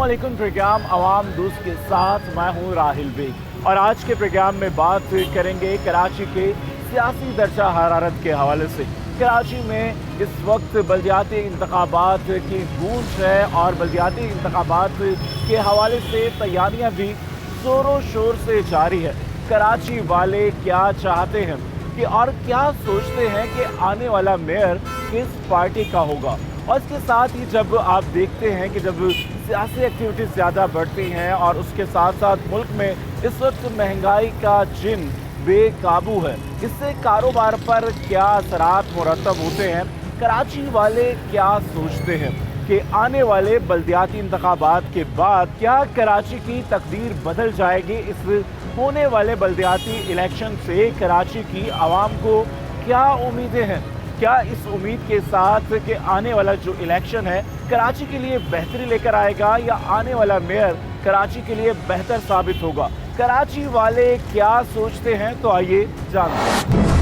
अस्सलामुअलैकुम। प्रोग्राम अवाम दोस्त के साथ मैं हूँ राहिल बेग और आज के प्रोग्राम में बात करेंगे कराची के सियासी दर्जा हरारत के हवाले से। कराची में इस वक्त बल्दियाती इंतखाबात की गूंज है और बल्दियाती इंतखाबात के हवाले से तैयारियां भी ज़ोरों शोर से जारी है। कराची वाले क्या चाहते हैं कि और क्या सोचते हैं कि आने वाला मेयर किस पार्टी का होगा। और इसके साथ ही जब आप देखते हैं कि जब सियासी एक्टिविटीज़ ज़्यादा बढ़ती हैं और उसके साथ साथ मुल्क में इस वक्त महंगाई का जिन बेकाबू है, इससे कारोबार पर क्या असरात मुरतब होते हैं। कराची वाले क्या सोचते हैं कि आने वाले बल्दियाती इंतखाबात के बाद क्या कराची की तकदीर बदल जाएगी। इस होने वाले बल्दियाती इलेक्शन से कराची की आवाम को क्या उम्मीदें हैं। क्या इस उम्मीद के साथ कि आने वाला जो इलेक्शन है कराची के लिए बेहतरी लेकर आएगा या आने वाला मेयर कराची के लिए बेहतर साबित होगा। कराची वाले क्या सोचते हैं, तो आइए जानते हैं।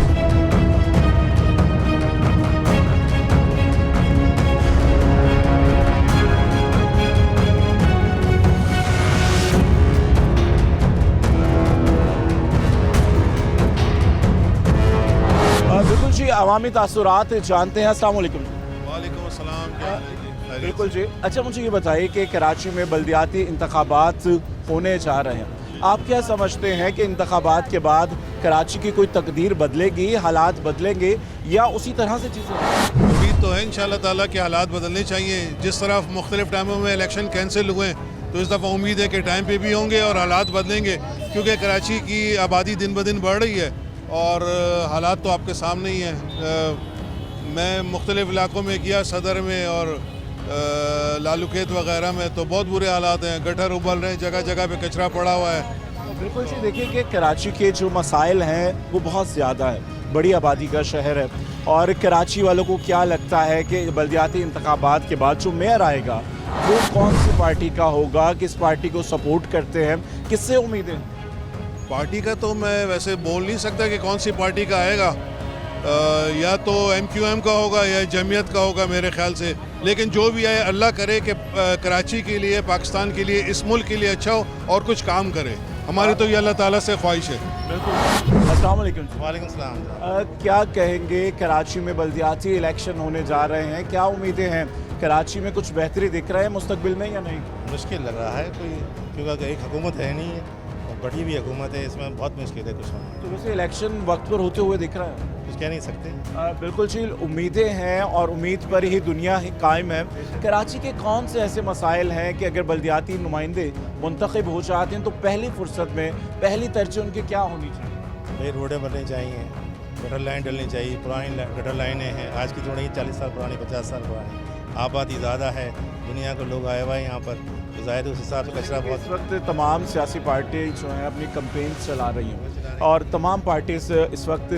बिल्कुल जी, अवामी तासुरात जानते हैं। अस्सलाम वालेकुम। वालेकुम अस्सलाम। बिल्कुल जी। अच्छा, मुझे ये बताइए कि कराची में बल्दियाती इंतखाबात होने जा रहे हैं, आप क्या समझते हैं कि इंतखाबात के बाद कराची की कोई तकदीर बदलेगी, हालात बदलेंगे या उसी तरह से चीज़ें? उम्मीद तो है इंशाल्लाह ताला कि हालात बदलने चाहिए। जिस तरह मुख्तलिफ टाइमों में इलेक्शन कैंसिल हुए तो इस दफ़ा उम्मीद है कि टाइम पे भी होंगे और हालात बदलेंगे, क्योंकि कराची की आबादी दिन ब दिन बढ़ रही है और हालात तो आपके सामने ही हैं। मैं मुख्तलिफ इलाकों में गया, सदर में और लालूखेत वगैरह में, तो बहुत बुरे हालात हैं। गटर उबल रहे हैं, जगह जगह पे कचरा पड़ा हुआ है। बिल्कुल जी, देखिए कि कराची के जो मसाइल हैं वो बहुत ज़्यादा है, बड़ी आबादी का शहर है और कराची वालों को क्या लगता है कि बल्दियाती इंतखाबात के बाद जो मेयर आएगा वो कौन सी पार्टी का होगा, किस पार्टी को सपोर्ट करते हैं, किससे उम्मीदें? पार्टी का तो मैं वैसे बोल नहीं सकता कि कौन सी पार्टी का आएगा, या तो MQM का होगा या जमीयत का होगा मेरे ख्याल से। लेकिन जो भी आए अल्लाह करे कि कराची के लिए, पाकिस्तान के लिए, इस मुल्क के लिए अच्छा हो और कुछ काम करे। हमारी तो ये अल्लाह ताला से ख्वाहिश है। बिल्कुल। अस्सलाम वालेकुम। वालेकुम सलाम। क्या कहेंगे, कराची में बल्दियाती इलेक्शन होने जा रहे हैं, क्या उम्मीदें हैं? कराची में कुछ बेहतरी दिख रहा है मुस्तकबिल में या नहीं? मुश्किल लग रहा है कोई, क्योंकि एक हुकूमत है नहीं है और बड़ी भी हुकूमत है, इसमें बहुत मुश्किल है कुछ होना। तो वैसे इलेक्शन वक्त पर होते हुए दिख रहा है? कुछ कह नहीं सकते। बिल्कुल जी, उम्मीदें हैं और उम्मीद पर ही दुनिया ही कायम है। कराची के कौन से ऐसे मसाइल हैं कि अगर बल्दियाती नुमाइंदे मुंतखब हो जाते हैं तो पहली फुर्सत में पहली तरजीह उनकी क्या होनी चाहिए? भाई रोडें बननी चाहिए, गटर लाइन डलनी चाहिए। पुरानी गटर लाइनें हैं, आज की थोड़ी 40 साल पुरानी, 50 साल पुरानी। आबादी ज़्यादा है, दुनिया के लोग आए हुए हैं यहाँ पर, तो ज़ाहिर उस हिसाब से कचरा बहुत। इस वक्त तमाम सियासी पार्टी जो हैं अपनी कंपेन चला रही हैं और तमाम पार्टीज इस वक्त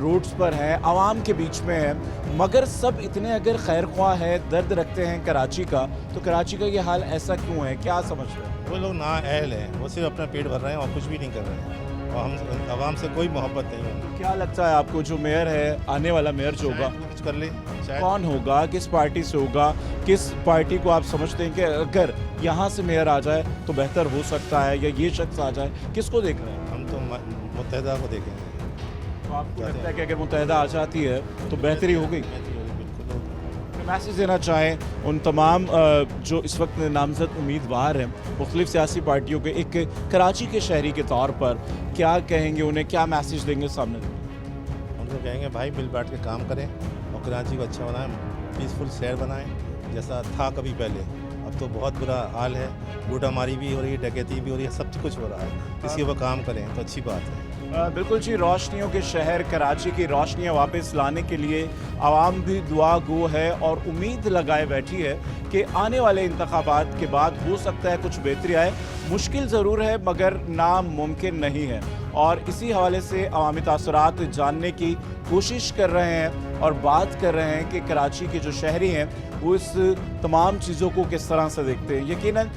रूट्स पर हैं, आवाम के बीच में हैं, मगर सब इतने अगर खैर ख्वाह है, दर्द रखते हैं कराची का, तो कराची का ये हाल ऐसा क्यों है, क्या समझते हैं? वो लोग नाअहल हैं, वो सिर्फ अपना पेट भर रहे हैं और कुछ भी नहीं कर रहे हैं और हम आवाम से कोई मोहब्बत नहीं है। क्या लगता है आपको जो मेयर है, आने वाला मेयर जो होगा, कुछ कर ले, कौन होगा, किस पार्टी से होगा, किस पार्टी को आप समझते हैं कि अगर यहाँ से मेयर आ जाए तो बेहतर हो सकता है या ये शख्स आ जाए, किसको देख रहे हैं? हम तो मुत्तहिदा को देखेंगे। तो आपको लगता है कि अगर मुत्तहिदा आ जाती है तो बेहतरी हो गई? बिल्कुल। मैसेज देना चाहें उन तमाम जो इस वक्त नामजद उम्मीदवार हैं मुख्तलिफ सियासी पार्टियों के, एक कराची के शहरी के तौर पर क्या कहेंगे उन्हें, क्या मैसेज देंगे सामने? उनको कहेंगे भाई मिल बैठ के काम करें और कराची को अच्छा बनाएं, पीसफुल शहर बनाएं जैसा था कभी पहले। अब तो बहुत बुरा हाल है, लूटामारी भी हो रही है, डकैती भी हो रही है, सब कुछ हो रहा है। इसके ऊपर काम करें तो अच्छी बात है। बिल्कुल जी, रोशनियों के शहर कराची की रोशनियाँ वापस लाने के लिए आवाम भी दुआ गो है और उम्मीद लगाए बैठी है कि आने वाले इंतखाबात के बाद हो सकता है कुछ बेहतरी आए। मुश्किल ज़रूर है मगर नामुमकिन नहीं है और इसी हवाले से अवामी तासुरात जानने की कोशिश कर रहे हैं और बात कर रहे हैं कि कराची के जो शहरी हैं वो इस तमाम चीज़ों को किस तरह से देखते हैं। यकीनन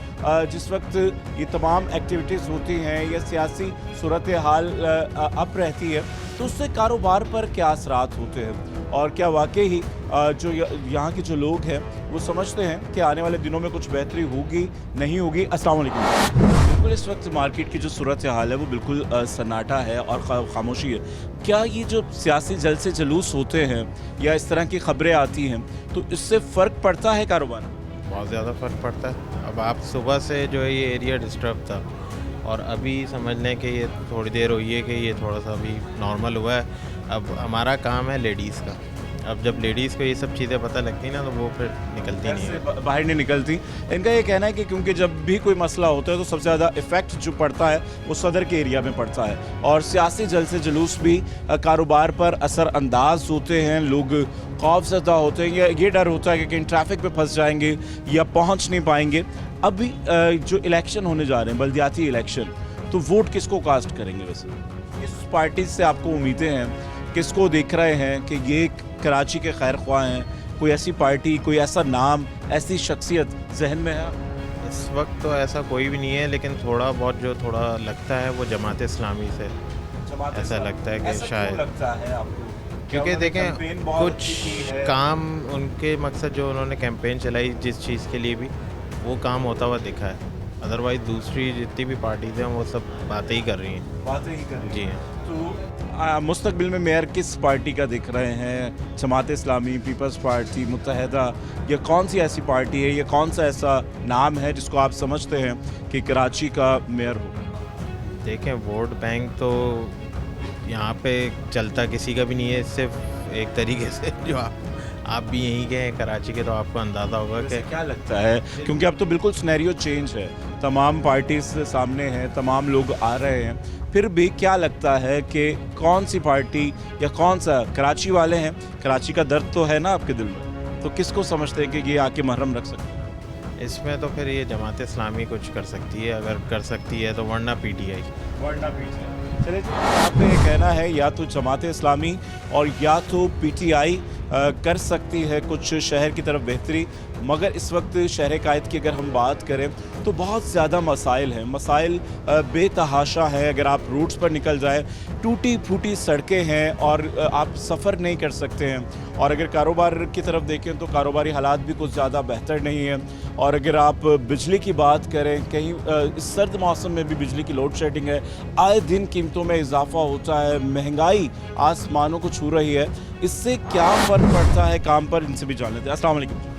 जिस वक्त ये तमाम एक्टिविटीज़ होती हैं या सियासी सूरत हाल अप रहती है तो उससे कारोबार पर क्या असरात होते हैं। और क्या वाकई ही जो यहाँ के जो लोग हैं वो समझते हैं कि आने वाले दिनों में कुछ बेहतरी होगी नहीं होगी। अस्सलाम वालेकुम। बिल्कुल इस वक्त मार्केट की जो सूरत हाल है वो बिल्कुल सन्नाटा है और खामोशी है। क्या ये जो सियासी जलसे जुलूस होते हैं या इस तरह की खबरें आती हैं तो इससे फ़र्क पड़ता है कारोबार? बहुत ज़्यादा फ़र्क पड़ता है। अब आप सुबह से जो है ये एरिया डिस्टर्ब था और अभी समझ लें कि ये थोड़ी देर हुई है कि ये थोड़ा सा अभी नॉर्मल हुआ है। अब हमारा काम है लेडीज़ का। अब जब लेडीज़ को ये सब चीज़ें पता लगती ना तो वो फिर निकलती नहीं है, बाहर नहीं निकलती। इनका ये कहना है कि क्योंकि जब भी कोई मसला होता है तो सबसे ज़्यादा इफ़ेक्ट जो पड़ता है वो सदर के एरिया में पड़ता है और सियासी जलसे जुलूस भी कारोबार पर असर अंदाज होते हैं। लोग खौफज़दा होते हैं या ये डर होता है कि कहीं ट्रैफिक पे फंस जाएंगे या पहुंच नहीं पाएंगे। अभी जो इलेक्शन होने जा रहे हैं, बल्दियाती इलेक्शन, तो वोट किसको कास्ट करेंगे? वैसे किस पार्टी से आपको उम्मीदें हैं? किसको देख रहे हैं कि ये कराची के खैर ख्वाह हैं? कोई ऐसी पार्टी, कोई ऐसा नाम, ऐसी शख्सियत जहन में है? इस वक्त तो ऐसा कोई भी नहीं है, लेकिन थोड़ा बहुत जो थोड़ा लगता है वो जमात इस्लामी से ऐसा लगता है कि शायद लगता है आपको? क्योंकि देखें कुछ काम उनके मकसद जो उन्होंने कैंपेन चलाई जिस चीज़ के लिए भी वो काम होता हुआ दिखा है। अदरवाइज़ दूसरी जितनी भी पार्टीज़ हैं वो सब बातें ही कर रही हैं। बातें ही कर रही जी हैं। तो मुस्तकबिल में मेयर किस पार्टी का दिख रहे हैं? जमात इस्लामी, पीपल्स पार्टी, मुत्तहिदा, या कौन सी ऐसी पार्टी है, या कौन सा ऐसा नाम है जिसको आप समझते हैं कि कराची का मेयर हो? देखें वोट बैंक तो यहाँ पे चलता किसी का भी नहीं है, सिर्फ एक तरीके से जो आप भी यहीं के हैं कराची के तो आपको अंदाज़ा होगा कि क्या लगता है, क्योंकि अब तो बिल्कुल सिनेरियो चेंज है, तमाम पार्टीज सामने हैं, तमाम लोग आ रहे हैं, फिर भी क्या लगता है कि कौन सी पार्टी या कौन सा, कराची वाले हैं, कराची का दर्द तो है ना आपके दिल में, तो किसको समझते हैं कि ये आके महरम रख सकते हैं? इसमें तो फिर ये जमात इस्लामी कुछ कर सकती है, अगर कर सकती है तो वरना पीटीआई। चलिए, आपका ये कहना है या तो जमात इस्लामी और या तो पीटीआई कर सकती है कुछ शहर की तरफ बेहतरी, मगर इस वक्त शहर कायद की अगर हम बात करें तो बहुत ज़्यादा मसाइल हैं, मसाइल बेतहाशा हैं। अगर आप रूट्स पर निकल जाए, टूटी फूटी सड़कें हैं और आप सफ़र नहीं कर सकते हैं। और अगर कारोबार की तरफ देखें तो कारोबारी हालात भी कुछ ज़्यादा बेहतर नहीं हैं। और अगर आप बिजली की बात करें, कहीं इस सर्द मौसम में भी बिजली की लोड शेडिंग है, आए दिन कीमतों में इजाफा होता है, महंगाई आसमानों को छू रही है। इससे क्या फ़र्क पड़ता है काम पर? इनसे भी जान लेते हैं। अस्सलाम वालेकुम।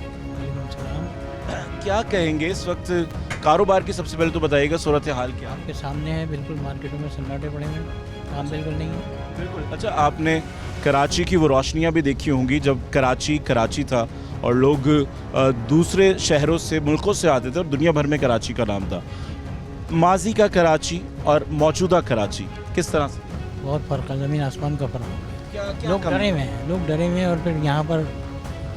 क्या कहेंगे इस वक्त कारोबार की? सबसे पहले तो बताइएगा सूरत हाल क्या आपके सामने है, बिल्कुल मार्केटों में सन्नाटे पड़े हुए हैं, काम बिल्कुल नहीं है। बिल्कुल। अच्छा, आपने कराची की वो रोशनियाँ भी देखी होंगी जब कराची था और लोग दूसरे शहरों से, मुल्कों से आते थे और दुनिया भर में कराची का नाम था। माजी का कराची और मौजूदा कराची किस तरह से? बहुत फ़र्क है, ज़मीन आसमान का फ़र्क है। क्या लोग डरे हुए हैं, लोग डरे हुए हैं। और फिर यहाँ पर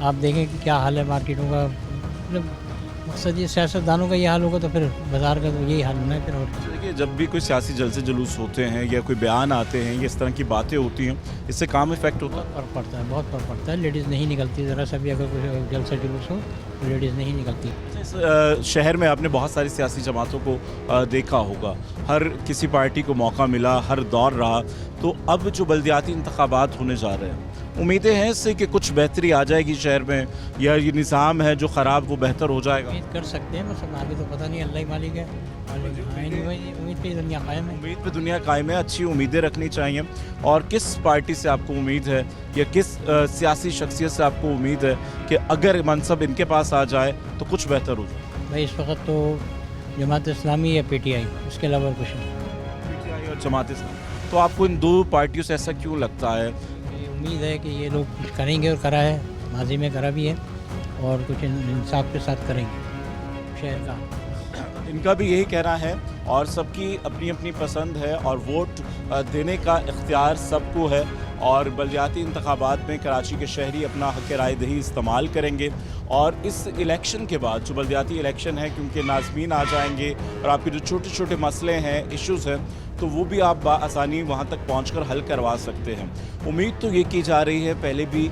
आप देखें कि क्या हाल है मार्केटों का। मतलब मकसद ये सियासतदानों का ये हाल होगा तो फिर बाज़ार का तो यही हाल होना है फिर। और देखिए, जब भी कोई सियासी जलसे जुलूस होते हैं या कोई बयान आते हैं या इस तरह की बातें होती हैं, इससे काम इफेक्ट होता है। फ़र्क पड़ता है, बहुत फ़र्क पड़ता है। लेडीज़ नहीं निकलती, ज़रा सा भी अगर कोई जलसा जुलूस हो तो लेडीज़ नहीं निकलती। इस शहर में आपने बहुत सारी सियासी जमातों को देखा होगा, हर किसी पार्टी को मौका मिला, हर दौर रहा। तो अब जो बल्दियाती इंतखाबात होने जा रहे हैं, उम्मीदें हैं इससे कि कुछ बेहतरी आ जाएगी शहर में, या ये निज़ाम है जो ख़राब वो बेहतर हो जाएगा? उम्मीद कर सकते हैं, बस अब आगे तो पता नहीं, अल्लाह ही मालिक है। उम्मीद पे दुनिया कायम है। उम्मीद पे दुनिया कायम है, अच्छी उम्मीदें रखनी चाहिए। और किस पार्टी से आपको उम्मीद है या किस सियासी शख्सियत से आपको उम्मीद है कि अगर मनसब इनके पास आ जाए तो कुछ बेहतर हो जाए? भाई इस वक्त तो जमात इस्लामी या पीटीआई, इसके अलावा कुछ नहीं। पीटीआई और जमात इस्लामी। तो आपको इन दो पार्टियों से ऐसा क्यों लगता है? ये उम्मीद है कि ये लोग कुछ करेंगे और करा है, माजी में करा भी है और कुछ इंसाफ के साथ करेंगे शहर का। इनका भी यही कहना है और सबकी अपनी अपनी पसंद है और वोट देने का इख्तियार सबको है। और बल्दियाती इंतखाबात में कराची के शहरी अपना हक़ राय दही इस्तेमाल करेंगे। और इस इलेक्शन के बाद जो बल्दियाती इलेक्शन है, क्योंकि नाज़मीन आ जाएंगे और आपके जो छोटे छोटे मसले हैं, इश्यूज़ हैं, तो वो भी आप आसानी वहाँ तक पहुँचकर हल करवा सकते हैं। उम्मीद तो ये की जा रही है, पहले भी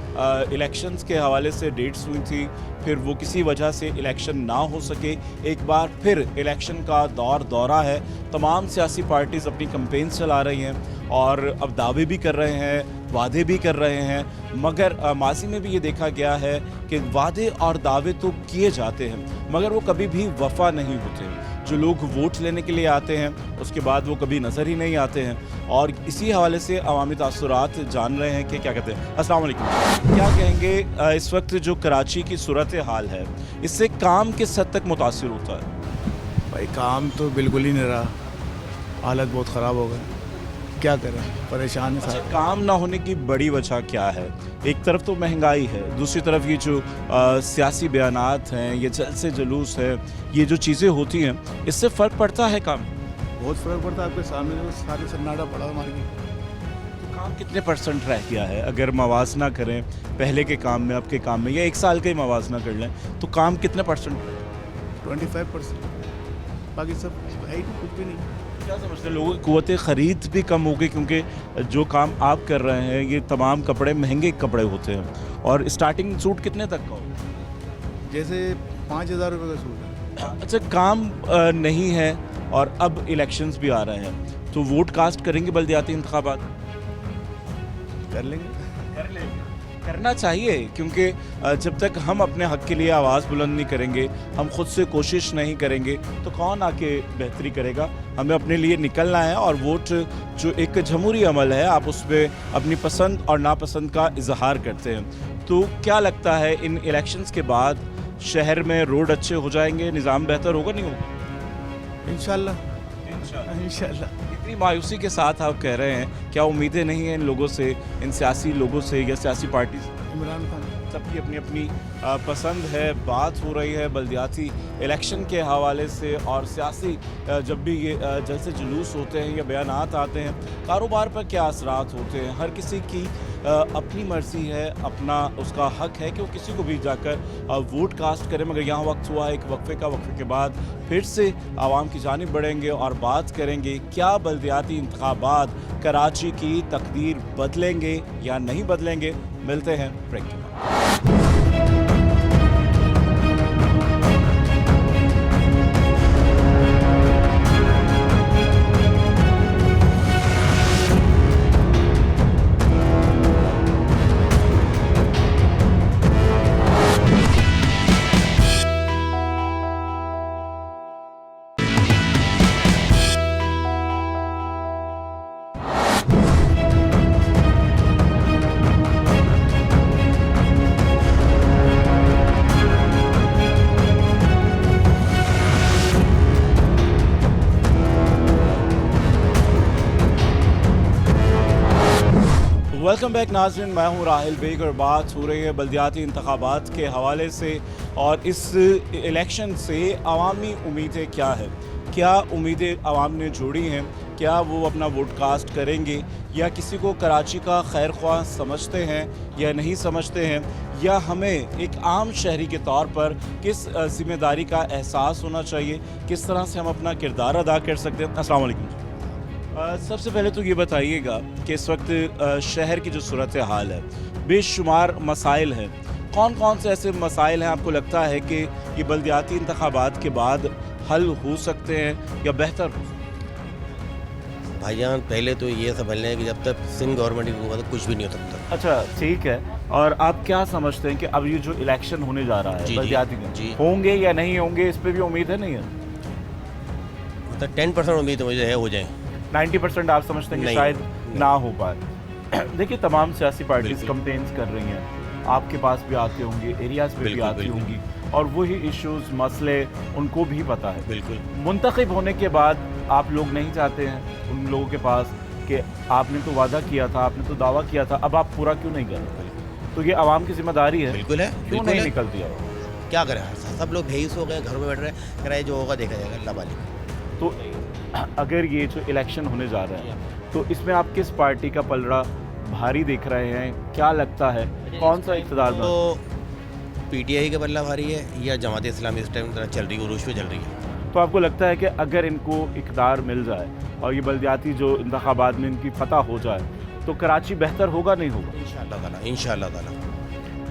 इलेक्शंस के हवाले से डेट्स हुई थी, फिर वो किसी वजह से इलेक्शन ना हो सके, एक बार फिर इलेक्शन का दौरा है। तमाम सियासी पार्टीज़ अपनी कैंपेन्स चला रही हैं और अब दावे भी कर रहे हैं, वादे भी कर रहे हैं, मगर माजी में भी ये देखा गया है कि वादे और दावे तो किए जाते हैं मगर वो कभी भी वफा नहीं होते। जो लोग वोट लेने के लिए आते हैं उसके बाद वो कभी नज़र ही नहीं आते हैं और इसी हवाले से अवामी तासुरात जान रहे हैं कि क्या कहते हैं। अस्सलाम वालेकुम, क्या कहेंगे इस वक्त जो कराची की सूरत हाल है इससे काम किस हद तक मुतासिर होता है? भाई काम तो बिल्कुल ही नहीं रहा, हालत बहुत ख़राब हो गई, क्या करें, परेशान है सारे। काम ना होने की बड़ी वजह क्या है? एक तरफ तो महंगाई है, दूसरी तरफ ये जो सियासी बयानात हैं, ये जलसे जुलूस है, ये जो चीज़ें होती हैं, इससे फ़र्क पड़ता है काम? बहुत फ़र्क पड़ता है, आपके सामने जो सारे सन्नाटा पड़ा हमारे की। तो काम कितने % रह गया है? अगर मवाजना करें पहले के काम में, अब के काम में, या एक साल का ही मवाजना कर लें तो काम कितने %? 25%, बाकी सब है ही कुछ भी नहीं। क्या समझते हैं, लोगों की क़ुव्वत ख़रीद भी कम हो गई क्योंकि जो काम आप कर रहे हैं ये तमाम कपड़े महंगे कपड़े होते हैं और स्टार्टिंग सूट कितने तक का हो? जैसे 5,000 रुपये का सूट है। अच्छा, काम नहीं है और अब इलेक्शंस भी आ रहे हैं तो वोट कास्ट करेंगे बल्दियाती इंतखाबात? कर लेंगे। करना चाहिए क्योंकि जब तक हम अपने हक़ के लिए आवाज़ बुलंद नहीं करेंगे, हम खुद से कोशिश नहीं करेंगे तो कौन आके बेहतरी करेगा? हमें अपने लिए निकलना है और वोट जो एक जमहूरी अमल है, आप उसमें अपनी पसंद और नापसंद का इजहार करते हैं। तो क्या लगता है इन इलेक्शंस के बाद शहर में रोड अच्छे हो जाएंगे, निज़ाम बेहतर होगा, नहीं होगा? इंशाल्लाह। इतनी मायूसी के साथ आप कह रहे हैं, क्या उम्मीदें नहीं हैं इन लोगों से, इन सियासी लोगों से या सियासी पार्टी से? इमरान खान सबकी अपनी अपनी पसंद है। बात हो रही है बल्दियाती इलेक्शन के हवाले से और सियासी जब भी ये जलसे जुलूस होते हैं या बयानात आते हैं, कारोबार पर क्या असरात होते हैं। हर किसी की अपनी मर्ज़ी है, अपना उसका हक है कि वो किसी को भी जाकर वोट कास्ट करे, मगर यहाँ वक्त हुआ है एक वक्फे के बाद फिर से आवाम की जानिब बढ़ेंगे और बात करेंगे क्या बल्दियाती इंतखाबात कराची की तकदीर बदलेंगे या नहीं बदलेंगे। मिलते हैं ब्रेक के बाद। वेलकम बैक नाज़रीन, मैं हूँ राहिल बेग और बात हो रही है बल्दियाती इंतखाबात के हवाले से और इस इलेक्शन से अवामी उम्मीदें क्या है, क्या उम्मीदें आवाम ने जोड़ी हैं, क्या वो अपना वोट कास्ट करेंगे या किसी को कराची का खैर ख्वाह समझते हैं या नहीं समझते हैं, या हमें एक आम शहरी के तौर पर किस ज़िम्मेदारी का एहसास होना चाहिए, किस तरह से हम अपना किरदार अदा कर सकते हैं। अस्सलाम वालेकुम। सबसे पहले तो ये बताइएगा कि इस वक्त शहर की जो सूरत हाल है, बेशुमार मसाइल हैं, कौन कौन से ऐसे मसाइल हैं आपको लगता है कि ये बल्दियाती इंतखाबात के बाद हल हो सकते हैं या बेहतर हो सकते हैं? भाईजान, पहले तो ये समझ लें कि जब तक सिंध गवर्नमेंट की हुकूमत है कुछ भी नहीं हो सकता। अच्छा, ठीक है। और आप क्या समझते हैं कि अब ये जो इलेक्शन होने जा रहा है बल्दियाती में, होंगे या नहीं होंगे, इस पर भी उम्मीद है? नहीं है, मतलब 10% उम्मीद मुझे है हो जाए। 90% आप समझते हैं कि शायद ना हो पाए? देखिए, तमाम सियासी पार्टीज कंपेन्स कर रही हैं, आपके पास भी आते होंगे, एरियाज पे भी आती होंगी और वही इश्यूज, मसले उनको भी पता है। बिल्कुल। मुंतखब होने के बाद आप लोग नहीं चाहते हैं उन लोगों के पास कि आपने तो वादा किया था, आपने तो दावा किया था, अब आप पूरा क्यों नहीं कर रहे? तो ये आवाम की जिम्मेदारी है। बिल्कुल है। क्यों नहीं निकलती है? क्या करें, सब लोग बेहिस हो गए, घरों में बैठ रहे हैं, कह रहे जो होगा देखा जाएगा, अल्लाह वाली। तो अगर ये जो इलेक्शन होने जा रहा है तो इसमें आप किस पार्टी का पलड़ा भारी देख रहे हैं? क्या लगता है कौन सा इक़्तिदार तो PTI का पल्ला भारी है या जमात इस्लामी इस टाइम चल रही है, उरूज पे चल रही है? तो आपको लगता है कि अगर इनको इक़्तिदार मिल जाए और ये बल्दियाती जो इंतखाबात में इनकी फतह हो जाए तो कराची बेहतर होगा नहीं होगा? इंशाअल्लाह ताला।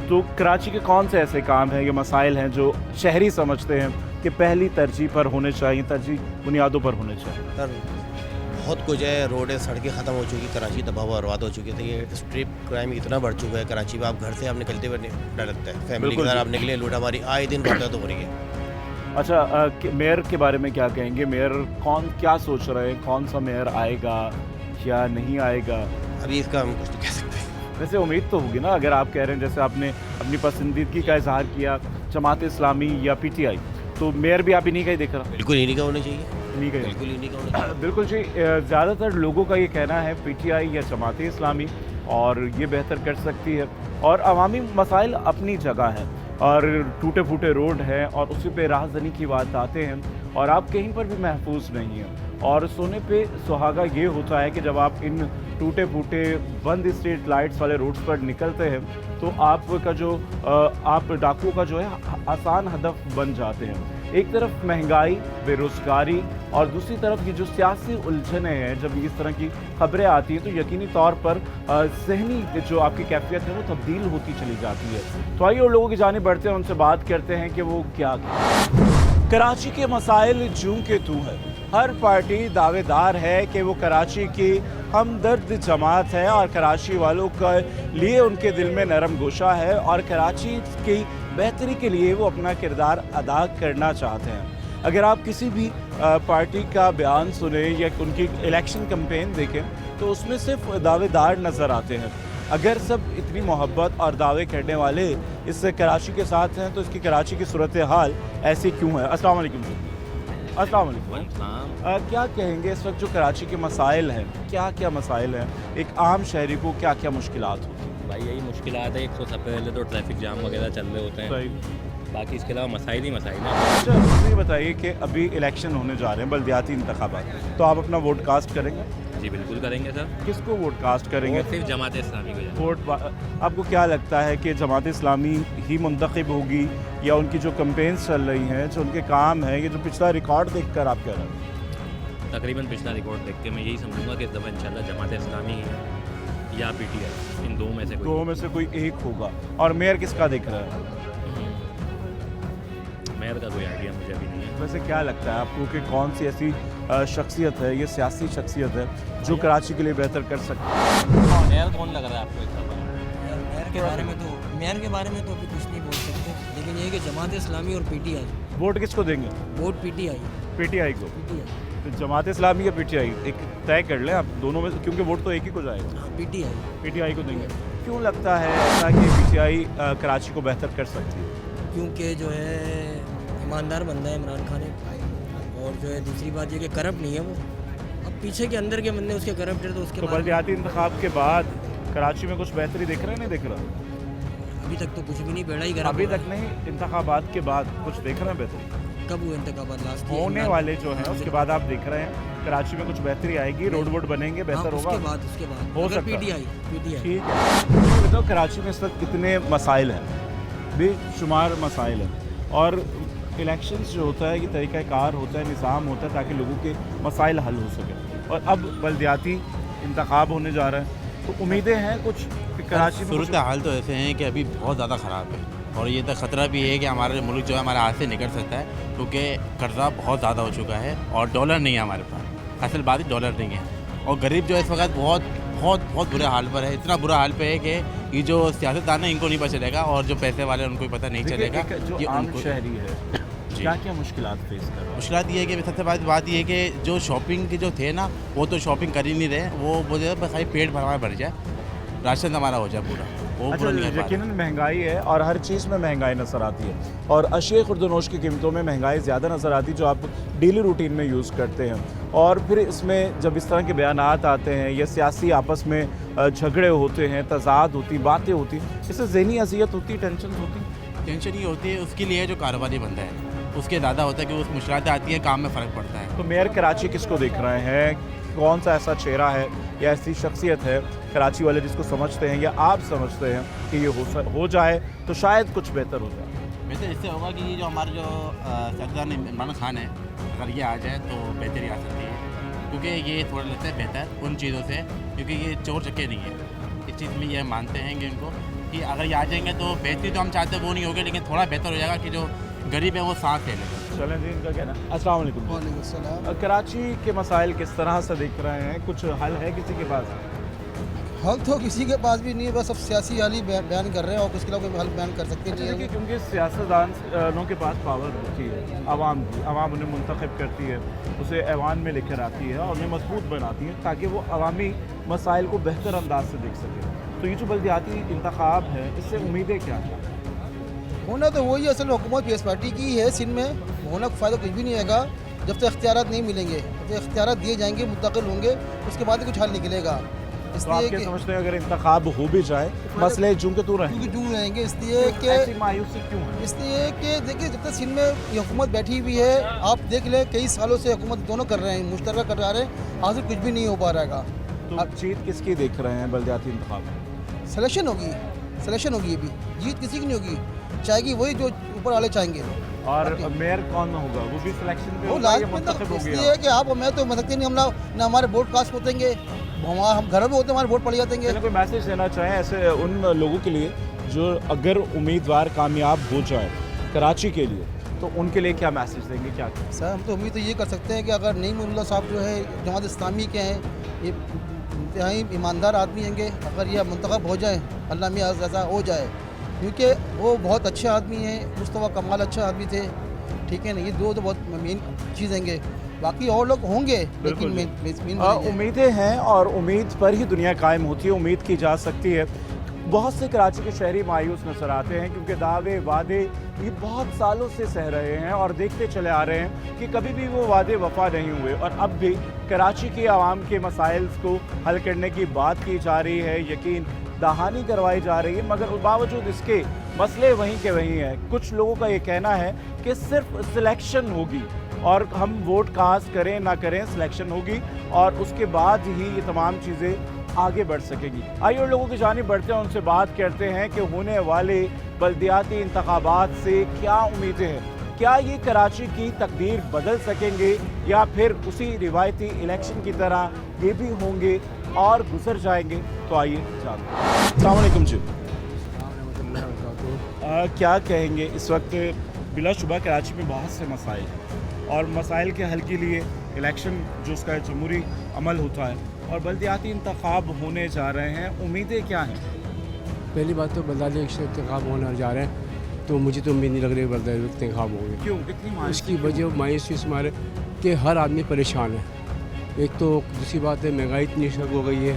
तो कराची के कौन से ऐसे काम हैं या मसाइल हैं जो शहरी समझते हैं कि पहली तरजीह पर होने चाहिए, तरजीह बुनियादों पर होने चाहिए? सर बहुत कुछ है, रोडें सड़कें ख़त्म हो चुकी, कराची तबाह बर्बाद हो चुकी है। तो ये स्ट्रीट क्राइम इतना बढ़ चुका है कराची में, आप घर से आप निकलते हुए डर लगता है। फैमिली के साथ आप निकले, लूटामारी आए दिन वारदात तो हो रही है। अच्छा, मेयर के बारे में क्या कहेंगे? मेयर क्या सोच रहे हैं, कौन सा मेयर आएगा या नहीं आएगा? अभी इसका हम कुछ नहीं कह सकते। वैसे उम्मीद तो होगी ना, अगर आप कह रहे हैं जैसे आपने अपनी पसंदीदगी का इजहार किया जमात इस्लामी या PTI, तो मेयर भी आप इन्हीं का ही देख रहा? बिल्कुल इन्हीं का होना चाहिए, इन्हीं का ही। बिल्कुल इन्हीं का होना चाहिए। बिल्कुल जी, ज़्यादातर लोगों का ये कहना है PTI या जमात इस्लामी, और ये बेहतर कर सकती है। और अवामी मसाइल अपनी जगह हैं, और टूटे फूटे रोड हैं और उसी पे राहज़नी की बात आते हैं, और आप कहीं पर भी महफूज नहीं हैं। और सोने पे सुहागा ये होता है कि जब आप इन टूटे फूटे बंद स्ट्रीट लाइट्स वाले रोड्स पर निकलते हैं तो आपका जो आप डाकुओं का जो है आसान हदफ बन जाते हैं। एक तरफ महंगाई, बेरोज़गारी, और दूसरी तरफ ये जो सियासी उलझने हैं, जब इस तरह की खबरें आती हैं तो यकीनी तौर पर ज़हनी जो आपकी कैफियत है वो तब्दील होती चली जाती है। तो आइए उन लोगों की जानिब बढ़ते हैं, उनसे बात करते हैं कि वो क्या कराची के मसाइल जूं के तू है। हर पार्टी दावेदार है कि वो कराची की हमदर्द जमात है और कराची वालों के लिए उनके दिल में नरम गोशा है और कराची की बेहतरी के लिए वो अपना किरदार अदा करना चाहते हैं। अगर आप किसी भी पार्टी का बयान सुने या उनकी इलेक्शन कैंपेन देखें तो उसमें सिर्फ दावेदार नज़र आते हैं। अगर सब इतनी मोहब्बत और दावे करने वाले इस कराची के साथ हैं तो इसकी कराची की सूरत हाल ऐसी क्यों है? अस्सलाम वालेकुम। अस्सलाम वालेकुम। क्या कहेंगे इस वक्त जो कराची के मसाइल हैं, क्या क्या मसाइल हैं? एक आम शहरी को क्या क्या मुश्किलात होती हैं? भाई यही मुश्किलात है। एक तो सबसे पहले तो ट्रैफिक जाम वगैरह चल रहे होते हैं, बाकी इसके अलावा मसाइल ही मसाइल हैं। अच्छा, मुझे बताइए कि अभी इलेक्शन होने जा रहे हैं, बल्दियाती इंतखाबात, तो आप अपना वोट कास्ट करेंगे? जी बिल्कुल करेंगे सर। किसको वोट कास्ट करेंगे? सिर्फ जमात इस्लामी को। वोट आपको क्या लगता है कि जमात इस्लामी ही मुंतखब होगी या उनकी जो कैंपेन्स चल रही हैं, जो उनके काम हैं, ये जो पिछला रिकॉर्ड देखकर आप कह रहे हैं? तकरीबन पिछला रिकॉर्ड देख के मैं यही समझूंगा कि इस दफ़ा इंशाल्लाह जमात इस्लामी ही है या PTI, इन दो में से कोई एक होगा। और मेयर किसका दिख रहा है? मेयर का कोई आइडिया मुझे अभी नहीं है। वैसे क्या लगता है आपको कि कौन सी ऐसी शख्सियत है, ये सियासी शख्सियत है जो कराची के लिए बेहतर कर सकती है? मेयर कौन लग रहा है आपको इस दफ़ा? मेयर के बारे में तो अभी कुछ नहीं बोल सकते, लेकिन ये कि जमात इस्लामी और PTI। वोट किसको देंगे? वोट PTI को। तो जमात इस्लामी या PTI एक तय कर लें आप दोनों में, क्योंकि वोट तो एक ही को जाएगा। PTI को देंगे। क्यों लगता है ऐसा कि PTI कराची को बेहतर कर सकती है? क्योंकि जो है ईमानदार बंदा है इमरान खान है, और जो है दूसरी बात ये कि करप्ट नहीं है वो। अब पीछे के अंदर के बंदे उसके करप्ट है तो उसके बाद बल्दियाती इंतखाब के बाद कराची में कुछ बेहतरी दिख रहा है, नहीं दिख रहा? अभी तक तो कुछ भी नहीं, बेड़ा ही गर्म। अभी तक नहीं, इंतखाबात के बाद कुछ देख रहे हैं बेहतरी? कब हुए इंतखाबात? लास्ट होने वाले जो हैं उसके बाद आप देख रहे हैं कराची में कुछ बेहतरी आएगी, रोड वोड बनेंगे, बेहतर होगा? उसके बाद हो अगर सकता है। PTI ठीक है। बताओ, कराची में इस वक्त कितने मसाइल हैं, बेशुमार मसाइल हैं, और इलेक्शंस जो होता है ये तरीक़ाकार होता है, निज़ाम होता है ताकि लोगों के मसाइल हल हो सके। और अब बल्दियाती इंतखाब होने जा रहा है, तो उम्मीदें हैं कुछ कराची में? सूरत हाल तो ऐसे हैं कि अभी बहुत ज़्यादा ख़राब है, और ये तक ख़तरा भी है कि हमारे मुल्क जो है हमारे हाथ से निकल सकता है, क्योंकि कर्जा बहुत ज़्यादा हो चुका है और डॉलर नहीं है हमारे पास। असल बात है डॉलर नहीं है, और गरीब जो है इस वक्त बहुत बहुत बहुत बुरे हाल पर है। इतना बुरा हाल पे है कि ये जो सियासतदान है इनको नहीं पता चलेगा, और जो पैसे वाले हैं उनको भी पता नहीं चलेगा। जो आम शहरी है क्या क्या मुश्किलात फेस कर रहा है? मुश्किलात ये है कि सबसे बड़ी बात ये है कि जो शॉपिंग के जो थे ना वो तो शॉपिंग कर ही नहीं रहे, वो बोले बस खाली पेट भर जाए, राशन हमारा हो जाए पूरा, वो अच्छा, पूरा नहीं कर पा रहे। यकीनन महंगाई है और हर चीज़ में महंगाई नज़र आती है, और अशिया खुर्दनोश की कीमतों में महंगाई ज़्यादा नज़र आती है जो आप डेली रूटीन में यूज़ करते हैं। और फिर इसमें जब इस तरह के बयानात आते हैं या सियासी आपस में झगड़े होते हैं, तजाद होती, बातें होती, इससे ज़हनी अजियत होती, टेंशन ही होती है उसके लिए जो कारोबारी बंदा है उसके ज़्यादा होता है कि उस मुश्किलात आती है, काम में फ़र्क पड़ता है। तो मेयर कराची किसको देख रहे हैं? कौन सा ऐसा चेहरा है या ऐसी शख्सियत है कराची वाले जिसको समझते हैं या आप समझते हैं कि ये हो जाए तो शायद कुछ बेहतर हो जाए? वैसे इससे होगा कि जो हमारे जो सरदार इमरान खान है, अगर ये आ जाए तो बेहतरी आ सकती है, क्योंकि ये थोड़ा लगता है बेहतर उन चीज़ों से, क्योंकि ये चोर चक्के नहीं है। इस चीज़ में ये मानते हैं कि इनको कि अगर ये आ जाएंगे तो बेहतरी तो हम चाहते हैं वो नहीं होगी, लेकिन थोड़ा बेहतर हो जाएगा कि जो गरीब है वो सांस ले लेगा। चलें जी, इनका कहना। अस्सलाम वालेकुम। वालेकुम सलाम। कराची के मसाइल किस तरह से देख रहे हैं, कुछ हल है किसी के पास? हल तो किसी के पास भी नहीं है, बस अब सियासी हाल ही बयान कर रहे हैं और उसके अलावा कोई हल बयान कर सकते नहीं देखिए, है। क्योंकि सियासतदानों के पास पावर होती है आवाम की, आवाम उन्हें मुंतखब करती है, उसे ऐवान में लेकर आती है और उन्हें मजबूत बनाती है ताकि वो अवामी मसाइल को बेहतर अंदाज से देख सके। तो ये जो बल्दियाती इंतखाब है, इससे उम्मीदें क्या हैं? होना तो वही असल हुकूमत पीएस पार्टी की है सिंध में, होना फ़ायदा कुछ भी नहीं आएगा जब तक इख्तियारात नहीं मिलेंगे। जब इख्तियारात दिए जाएंगे, मुंतकिल होंगे, उसके बाद ही कुछ हल निकलेगा। तो आप क्या समझते हैं अगर इंतखाब हो भी जाए मसले जूं के तू रहे? क्योंकि जूं रहेंगे, इसलिए कि ऐसी मायूसी क्यों है? इसलिए कि देखिए, जब तक सिंध में ये हुकूमत बैठी हुई है, आप देख लें कई सालों से हुकूमत दोनों कर रहे हैं, मुश्तरका कर रहे हैं, हासिल कुछ भी नहीं हो पा रहेगा। तो आप जीत किसकी देख रहे हैं बल्दियाती इंतखाब में? सिलेक्शन होगी, सिलेक्शन होगी, अभी जीत किसी की नहीं होगी, चाहेगी वही जो ऊपर वाले चाहेंगे। और मेयर कौन होगा, वो भी सिलेक्शन पे वो होगा या लास्ट में तो मुंतखब हो इसलिए गया? है कि आप मैं तो सकते नहीं, हम ना हमारे वोट कास्ट होतेंगे, हम घर में होते हमारे वोट पड़ जाते हैं। कोई मैसेज देना चाहें ऐसे उन लोगों के लिए जो अगर उम्मीदवार कामयाब हो जाए कराची के लिए, तो उनके लिए क्या मैसेज देंगे, क्या? सर हम तो उम्मीद तो ये कर सकते हैं कि अगर नईमुल्लाह साहब जो है जमात इस्लामी के हैं, ये इंतहाई ईमानदार आदमी होंगे, अगर ये मुंतखब हो जाए, अल्लाह में ऐसा हो जाए, क्योंकि वो बहुत अच्छे आदमी हैं, मुस्तफ़ा कमाल अच्छे आदमी थे, ठीक है ना। ये दो तो बहुत मेन चीज़ होंगे, बाकी और लोग होंगे, लेकिन मेन उम्मीदें हैं और उम्मीद पर ही दुनिया कायम होती है, उम्मीद की जा सकती है। बहुत से कराची के शहरी मायूस नजर आते हैं क्योंकि दावे वादे ये बहुत सालों से सह रहे हैं और देखते चले आ रहे हैं कि कभी भी वो वादे वफा नहीं हुए और अब भी कराची की आवाम के मसाइल को हल करने की बात की जा रही है, यकीन दहानी करवाई जा रही है, मगर बावजूद इसके मसले वहीं के वहीं हैं। कुछ लोगों का ये कहना है कि सिर्फ सिलेक्शन होगी और हम वोट कास्ट करें ना करें, सिलेक्शन होगी और उसके बाद ही ये तमाम चीज़ें आगे बढ़ सकेगी। आइए उन लोगों की जानिब बढ़ते हैं, उनसे बात करते हैं कि होने वाले बल्दियाती इंतखाबात से क्या उम्मीदें हैं, क्या ये कराची की तकदीर बदल सकेंगे या फिर उसी रिवायती इलेक्शन की तरह ये भी होंगे और गुजर जाएंगे। तो आइए जानते हैं। अस्सलाम वालेकुम जी, क्या कहेंगे? इस वक्त बिलाशुबा कराची में बहुत से मसाइल हैं और मसाइल के हल के लिए इलेक्शन जो उसका जमहूरी अमल होता है और बल्दियाती इंतखाब होने जा रहे हैं, उम्मीदें क्या हैं? पहली बात तो बल्दियाती इंतखाब होने जा रहे हैं, तो मुझे तो उम्मीद नहीं लग रही बल्दियाती इंतखाब होंगे। क्यों इतनी मायूसी? उसकी वजह मायूसी हमारे कि हर आदमी परेशान है। एक तो दूसरी बात है महंगाई इतनी शक हो गई है,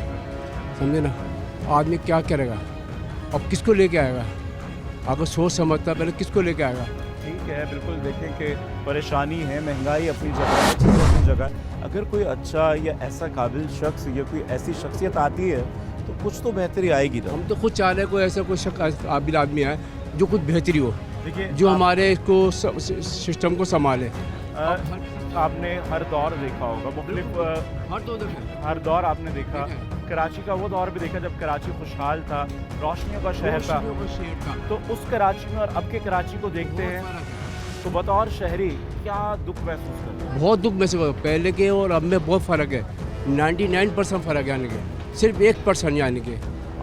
समझे ना, आदमी क्या करेगा, अब किसको लेके आएगा? अगर सोच समझता पहले किसको लेके आएगा? ठीक है, बिल्कुल देखें कि परेशानी है, महंगाई अपनी जगह है, चीज़ें अपनी जगह। अगर कोई अच्छा या ऐसा काबिल शख्स या कोई ऐसी शख्सियत आती है तो कुछ तो बेहतरी आएगी ना। हम तो खुद चाह रहे हैं कोई ऐसा कोई काबिल आदमी आए जो कुछ बेहतरी हो, देखिए जो हमारे इसको सिस्टम को संभाले। आपने हर दौर देखा होगा, मुख्तलिफ हर दौर आपने देखा, कराची का वो दौर भी देखा जब कराची खुशहाल था, रोशनियों का शहर था, तो उस कराची में और अब के कराची को देखते हैं तो बतौर शहरी क्या दुख महसूस करते हैं? बहुत दुख महसूस होता है, पहले के और अब में बहुत फ़र्क है, 99% फ़र्क है, यानी कि सिर्फ 1% यानी कि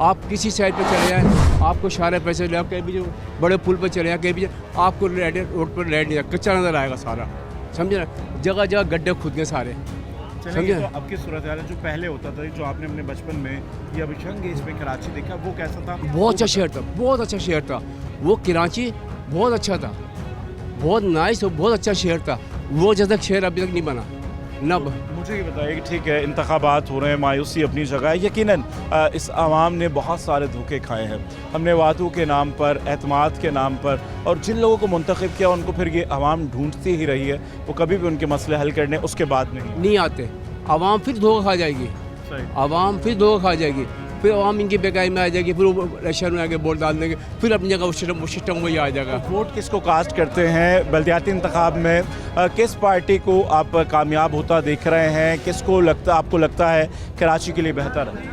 आप किसी साइड पे चले जाएँ, आपको सारे पैसे ले, कहीं भी जो बड़े पुल पर चले जाएँ, कहीं भी आपको रोड पर लाइट नहीं, कच्चा नज़र आएगा सारा, समझे ना, जगह जगह गड्ढे खुद गए सारे। चलिए, तो अब की सूरत हाल जो पहले होता था, जो आपने अपने बचपन में या अभी यंग एज में कराची देखा, वो कैसा था? बहुत अच्छा शहर था, बहुत अच्छा शहर था वो कराची, बहुत अच्छा था, बहुत नाइस और बहुत अच्छा शहर था। वो जैसा शहर अभी तक नहीं बना ना। मुझे ये बताइए कि ठीक है, इंतखाबात हो रहे हैं, मायूसी अपनी जगह है, यकीनन इस आवाम ने बहुत सारे धोखे खाए हैं। हमने वादों के नाम पर, एतमाद के नाम पर, और जिन लोगों को मुंतखब किया उनको फिर ये आवाम ढूंढती ही रही है, वो कभी भी उनके मसले हल करने उसके बाद नहीं आते। आवाम फिर धोखा खा जाएगी, आवाम फिर धोखा खा जाएगी, फिर आवाम इनकी बेकाई में आ जाएगी, फिर वो इलेक्शन में आके वोट डाल देंगे, फिर अपनी जगह वो सिस्टम वही आ जाएगा। वोट किसको कास्ट करते हैं बल्दियाती इंतखाब में? किस पार्टी को आप कामयाब होता देख रहे हैं? किसको आपको लगता है कराची के लिए बेहतर है?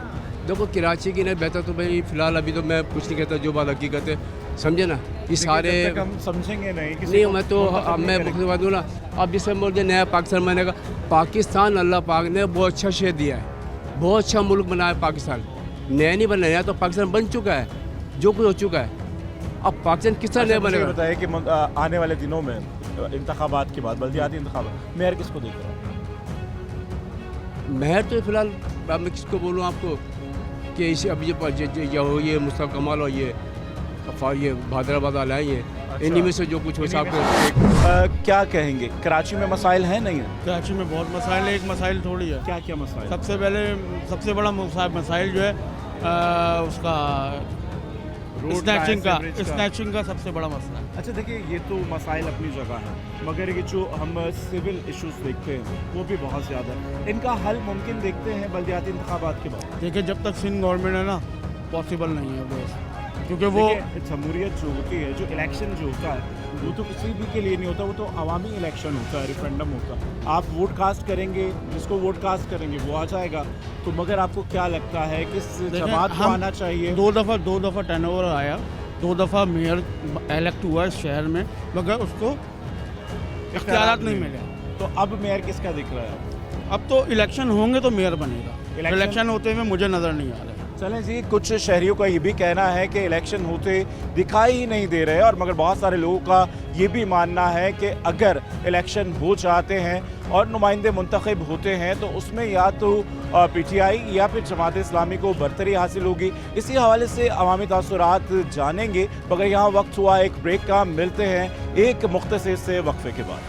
देखो, कराची के लिए बेहतर तो भाई फ़िलहाल अभी तो मैं कुछ नहीं कहता, जो बात हकीकत है समझे ना, ये सारे हम समझेंगे नहीं। मैं तो मैं मुख्य बात दूँ ना, अब जैसे मुझे नया पाकिस्तान बनेगा, पाकिस्तान अल्लाह पाक ने बहुत अच्छा शेर दिया है, बहुत अच्छा मुल्क बनाया पाकिस्तान। नया नहीं बना, नया तो पाकिस्तान बन चुका है, जो कुछ हो चुका है। अब पाकिस्तान किस तरह नया बनेगा? बताइए कि आने वाले दिनों में इंतखाबात के बाद, बल्दियाती इंतखाबात, मेयर किसको देख रहा है? मेहर तो फिलहाल अब मैं किसको बोलूँ आपको कि इसे अभी ये मुस्तफ़ा कमाल और ये भादराबाद वाला है, ये इन्हीं में से जो कुछ हो साहब। क्या कहेंगे, कराची में मसाइल हैं नहीं है? कराची में बहुत मसाइल है, एक मसाइल थोड़ी है। क्या क्या मसाइल? सबसे पहले सबसे बड़ा मसाइल जो है उसका स्नैचिंग का सबसे बड़ा मसला है। अच्छा देखिए, ये तो मसाइल अपनी जगह है, मगर ये जो हम सिविल इश्यूज देखते हैं वो भी बहुत ज़्यादा है। इनका हल मुमकिन देखते हैं बल्दियाती इंतखाबात के बाद? देखिए, जब तक सिंध गवर्नमेंट है ना, पॉसिबल नहीं है वो, क्योंकि वो जमहूरियत जो होती है, जो इलेक्शन जो होता है, वो तो किसी भी के लिए नहीं होता, वो तो अवामी इलेक्शन होता है, रेफरेंडम होता है। आप वोट कास्ट करेंगे, जिसको वोट कास्ट करेंगे वो आ जाएगा। तो मगर आपको क्या लगता है किस जमात को आना चाहिए? दो दफ़ा टर्नओवर आया, 2 दफ़ा मेयर इलेक्ट हुआ इस शहर में, मगर उसको इख्तियारात नहीं मिले। तो अब मेयर किसका दिख रहा है? अब तो इलेक्शन होंगे तो मेयर बनेगा, इलेक्शन होते हुए मुझे नज़र नहीं आ रहा है। चलें जी, कुछ शहरियों का ये भी कहना है कि इलेक्शन होते दिखाई ही नहीं दे रहे, और मगर बहुत सारे लोगों का ये भी मानना है कि अगर इलेक्शन हो जाते हैं और नुमाइंदे मुंतखब होते हैं तो उसमें या तो PTI या फिर जमात इस्लामी को बरतरी हासिल होगी। इसी हवाले से अवामी तासुरात जानेंगे, मगर यहाँ वक्त हुआ एक ब्रेक का। मिलते हैं एक मुख्तसर से वक्फे के बाद।